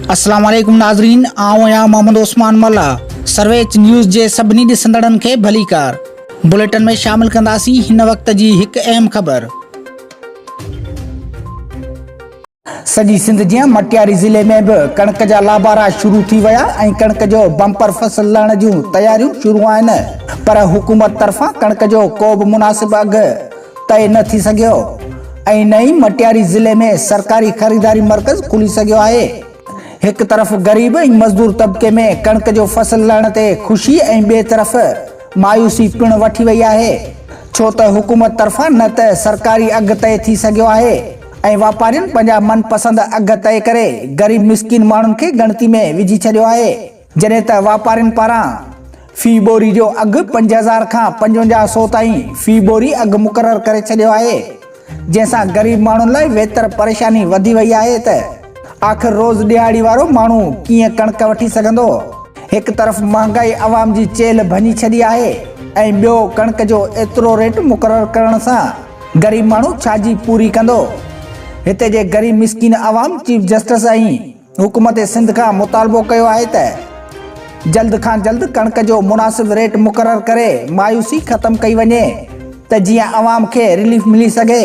अस्सलाम वालेकुम नाज़रीन, आऊं आहियां मोहम्मद उस्मान मल्ला। सर्वेच न्यूज़ जे सभिनी ॾिसंदड़नि खे भलीकार। बुलेटिन में शामिल कंदासीं हिन वक़्त जी हिकु अहम ख़बर। सॼी सिंध जे मटियारी ज़िले में बि कणिक जा लाबारा शुरू थी विया ऐं कणिक जो बम्पर फसल लहण जूं तयारियूं शुरू आहिनि, पर हुकूमत तरफ़ां कणिक जो को बि मुनासिब अघु तय न थी सघियो ऐं न ई मटियारी ज़िले में सरकारी ख़रीदारी मर्कज़ खुली सघियो आहे। हिकु तरफ़ ग़रीब ऐं मज़दूर तबिके में कणिक जो फसल लहण ते ख़ुशी ऐं ॿिए तरफ़ मायूसी पिणु वठी वई आहे, छो त हुकूमत तरफ़ां न त सरकारी अघु तय थी सघियो आहे ऐं वापारियुनि पंहिंजा मनपसंद अघु तय करे ग़रीब मिसकिन माण्हुनि खे ॻणती में विझी छॾियो आहे, जॾहिं त वापारियुनि पारां फी बोरी जो अघु 5000 खां 5500 ताईं फी बोरी अघु मुक़ररु करे छॾियो आहे, जंहिंसां ग़रीब माण्हुनि लाइ वेतर परेशानी वधी वई आहे त आख़िर रोज़ ॾियाड़ी वारो माण्हू कीअं कणिक वठी सघंदो। हिकु तरफ़ महांगाई अवाम जी चेल भञी छॾी आहे ऐं ॿियो कणिक जो एतिरो रेट मुक़ररु करण सां ग़रीब माण्हू छाजी पूरी कंदो। हिते जे ग़रीब मिसकिन अवाम चीफ जस्टिस ऐं हुकूमत सिंध खां मुतालबो कयो आहे त जल्द खां जल्द कणिक जो मुनासिब रेट मुक़ररु करे मायूसी ख़तमु कई वञे त जीअं अवाम खे रिलीफ मिली सघे।